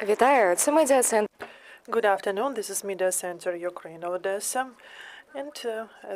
Вітаю, це медіа-центр. Good afternoon. This is Media Center Ukraine, Odessa. And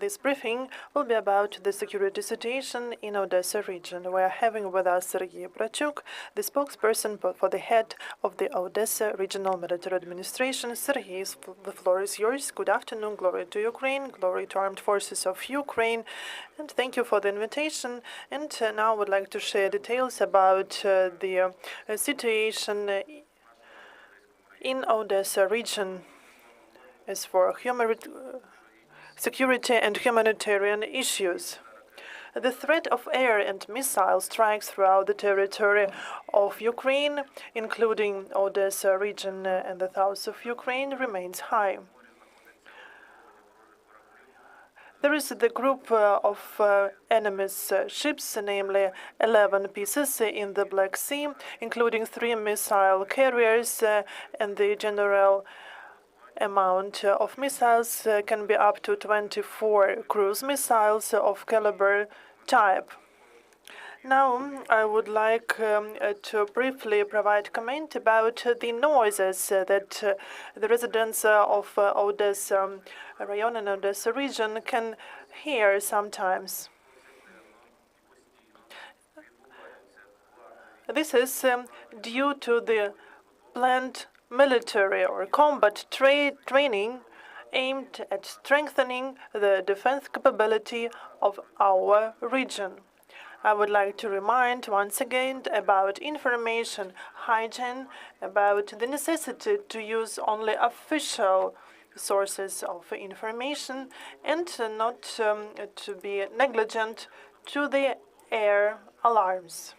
this briefing will be about the security situation in Odesa region. We are having with us Serhii Bratchuk, the spokesperson for the head of the Odesa Regional Military Administration. Serhii, the floor is yours. Good afternoon. Glory to Ukraine. Glory to Armed Forces of Ukraine. And thank you for the invitation. And now I would like to share details about the situation in Odesa region as for security and humanitarian issues. The threat of air and missile strikes throughout the territory of Ukraine, including Odesa region and the south of Ukraine, remains high. There is the group of enemy's ships, namely 11 pieces in the Black Sea, including 3 missile carriers, and the general amount of missiles can be up to 24 cruise missiles of caliber type. Now, I would like to briefly provide comment about the noises that the residents of Odesa Rayon and Odesa region can hear sometimes. This is due to the planned military or combat training aimed at strengthening the defense capability of our region. I would like to remind once again about information hygiene, about the necessity to use only official sources of information, and not to be negligent to the air alarms.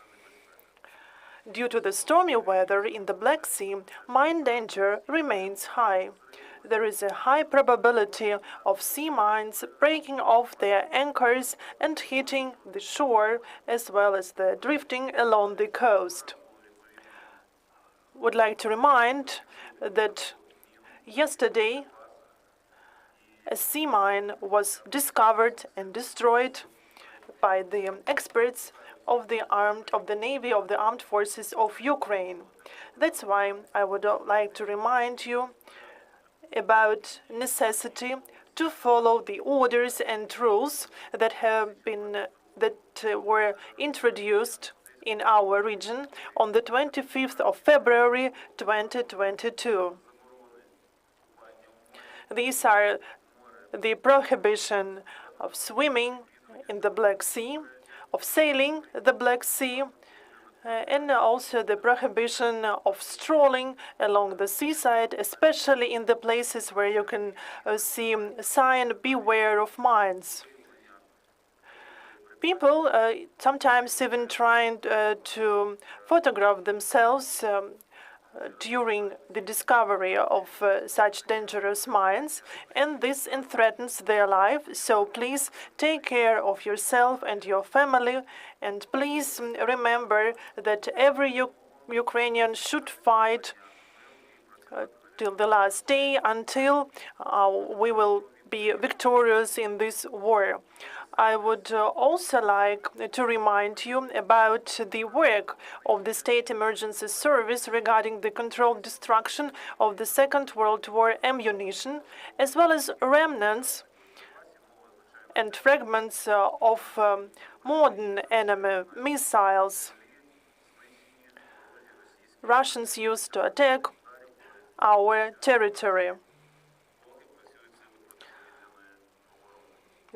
Due to the stormy weather in the Black Sea, mine danger remains high. There is a high probability of sea mines breaking off their anchors and hitting the shore, as well as the drifting along the coast. Would like to remind that yesterday a sea mine was discovered and destroyed by the experts of the Navy of the Armed Forces of Ukraine. That's why I would like to remind you about necessity to follow the orders and rules that were introduced in our region on the 25th of February 2022. These are the prohibition of swimming in the Black Sea, of sailing the Black Sea, and also the prohibition of strolling along the seaside, especially in the places where you can see a sign, beware of mines. People sometimes even trying to photograph themselves during the discovery of such dangerous mines, and this threatens their life. So please take care of yourself and your family, and please remember that every Ukrainian should fight till the last day until we will be victorious in this war. I would also like to remind you about the work of the State Emergency Service regarding the controlled destruction of the Second World War ammunition, as well as remnants and fragments of modern enemy missiles Russians used to attack our territory.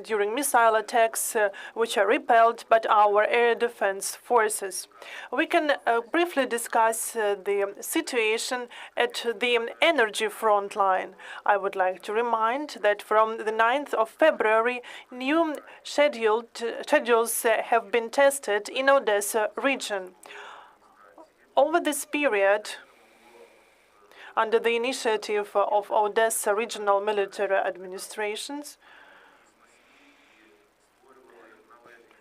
During missile attacks which are repelled by our air defense forces. We can briefly discuss the situation at the energy front line. I would like to remind that from the 9th of February, new schedules have been tested in Odesa region. Over this period, under the initiative of Odesa Regional Military Administrations,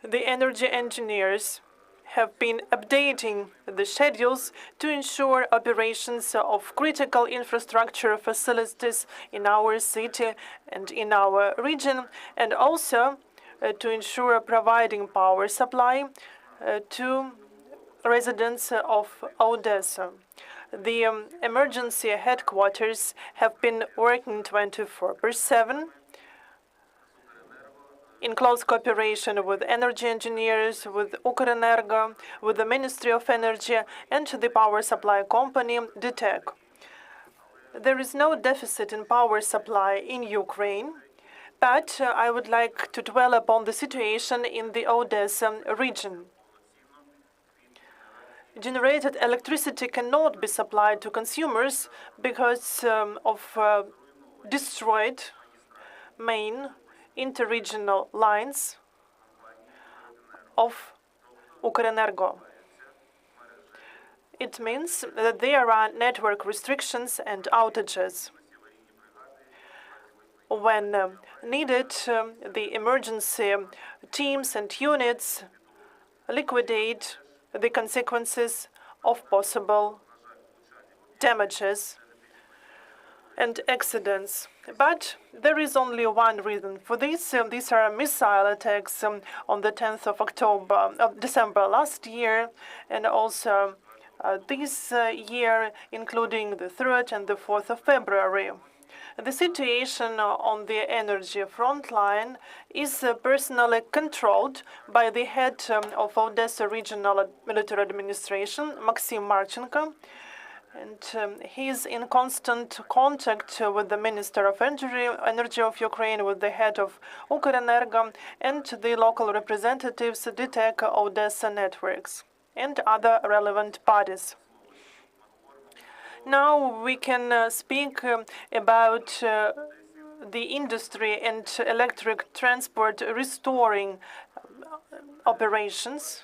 the energy engineers have been updating the schedules to ensure operations of critical infrastructure facilities in our city and in our region, and also to ensure providing power supply to residents of Odesa. The emergency headquarters have been working 24/7 in close cooperation with energy engineers, with Ukrenergo, with the Ministry of Energy, and the power supply company, DTEK. There is no deficit in power supply in Ukraine, but I would like to dwell upon the situation in the Odesa region. Generated electricity cannot be supplied to consumers because of destroyed main interregional lines of Ukrenergo. It means that there are network restrictions and outages. When needed, the emergency teams and units liquidate the consequences of possible damages and accidents. But there is only one reason for this. These are missile attacks on the 10th of December last year, and also this year, including the 3rd and the 4th of February. The situation on the energy front line is personally controlled by the head of Odesa Regional Military Administration, Maxim Marchenko, and he is in constant contact with the Minister of Energy of Ukraine, with the head of Ukrenergo, and the local representatives, DTEK, Odesa networks, and other relevant parties. Now we can speak about the industry and electric transport restoring operations.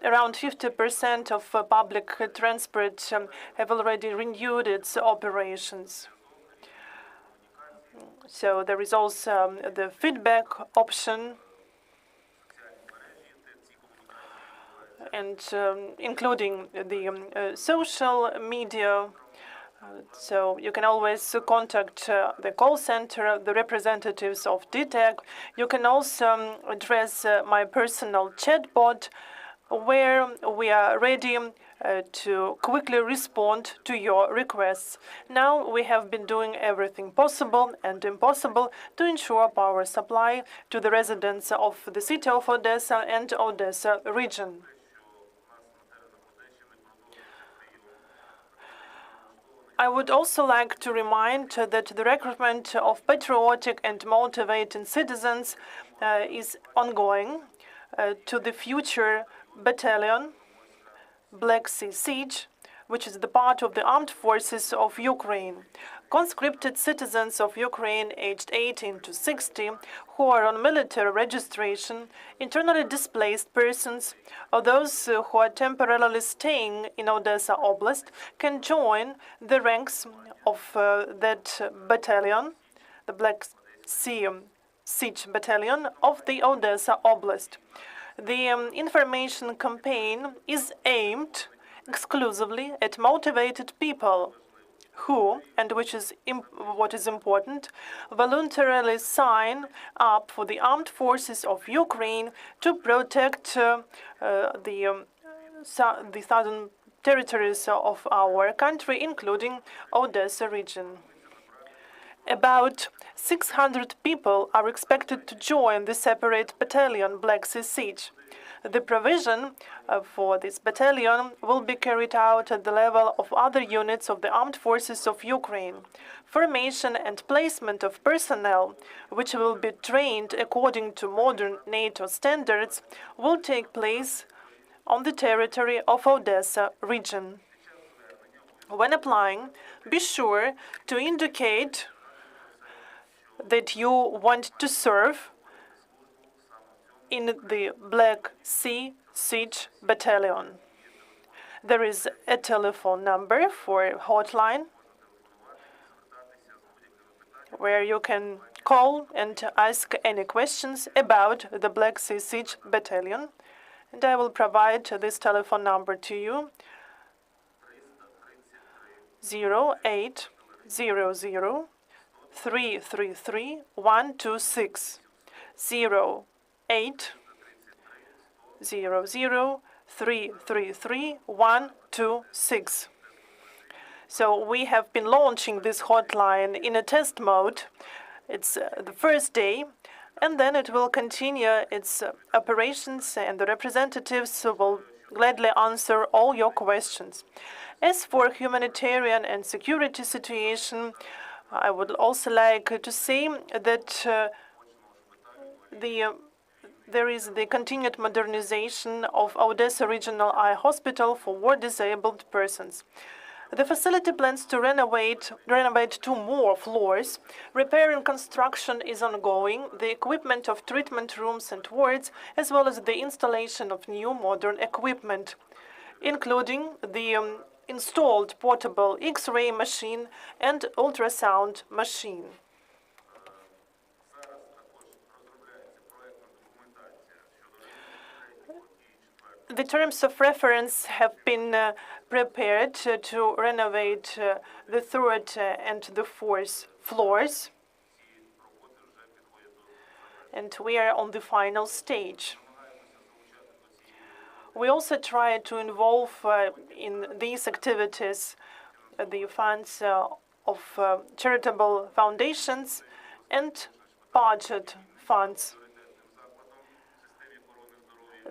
Around 50% of public transport have already renewed its operations. So there is also the feedback option, and including the social media. So you can always contact the call center, the representatives of DTEK. You can also address my personal chatbot, where we are ready to quickly respond to your requests. Now we have been doing everything possible and impossible to ensure power supply to the residents of the city of Odesa and Odesa region. I would also like to remind that the recruitment of patriotic and motivated citizens is ongoing to the future battalion, Black Sea Siege, which is the part of the armed forces of Ukraine. Conscripted citizens of Ukraine aged 18 to 60 who are on military registration, internally displaced persons, or those who are temporarily staying in Odesa Oblast can join the ranks of that battalion, the Black Sea Siege Battalion of the Odesa Oblast. The information campaign is aimed exclusively at motivated people who, and which is what is important, voluntarily sign up for the armed forces of Ukraine to protect the southern territories of our country, including Odesa region. About 600 people are expected to join the separate battalion Black Sea Siege. The provision for this battalion will be carried out at the level of other units of the armed forces of Ukraine. Formation and placement of personnel, which will be trained according to modern NATO standards, will take place on the territory of Odesa region. When applying, be sure to indicate that you want to serve in the Black Sea Siege Battalion. There is a telephone number for a hotline where you can call and ask any questions about the Black Sea Siege Battalion. And I will provide this telephone number to you: 0800 333 126, 0800 333 126. So we have been launching this hotline in a test mode. It's the first day, and then it will continue its operations, and the representatives will gladly answer all your questions. As for humanitarian and security situation, I would also like to say that there is the continued modernization of Odesa Regional Eye Hospital for war-disabled persons. The facility plans to renovate 2 more floors. Repair and construction is ongoing. The equipment of treatment rooms and wards, as well as the installation of new modern equipment, including the installed portable X-ray machine and ultrasound machine. The terms of reference have been prepared to renovate the 3rd and the 4th floors, and we are on the final stage. We also try to involve in these activities the funds of charitable foundations and budget funds.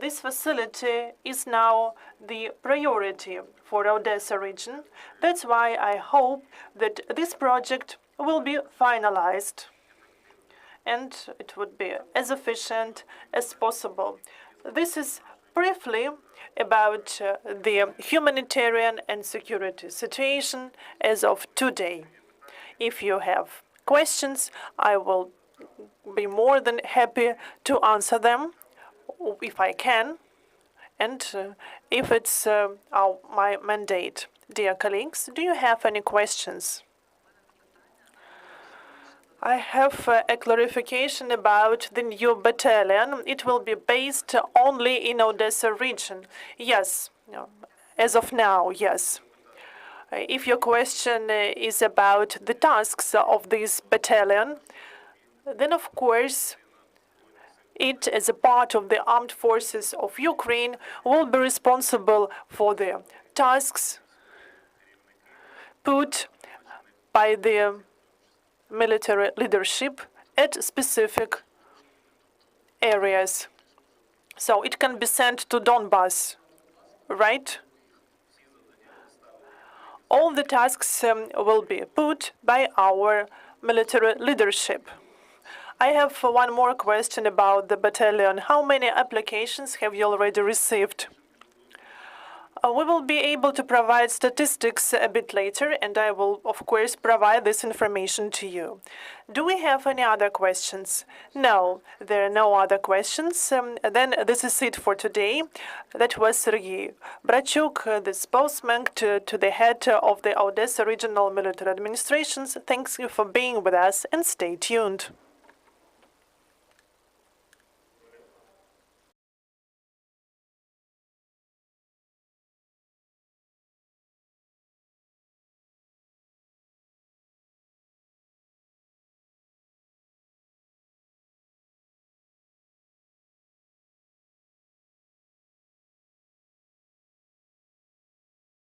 This facility is now the priority for Odesa region. That's why I hope that this project will be finalized and it would be as efficient as possible. This is briefly about the humanitarian and security situation as of today. If you have questions, I will be more than happy to answer them, if I can, and if it's my mandate. Dear colleagues, do you have any questions? I have a clarification about the new battalion. It will be based only in Odesa region. Yes, as of now, yes. If your question is about the tasks of this battalion, then of course it, as a part of the armed forces of Ukraine, will be responsible for the tasks put by the military leadership at specific areas. So it can be sent to Donbas, right? All the tasks will be put by our military leadership. I have one more question about the battalion. How many applications have you already received? We will be able to provide statistics a bit later, and I will, of course, provide this information to you. Do we have any other questions? No, there are no other questions. Then this is it for today. That was Serhii Bratchuk, the spokesman to the head of the Odesa Regional Military Administration. Thanks you for being with us, and stay tuned.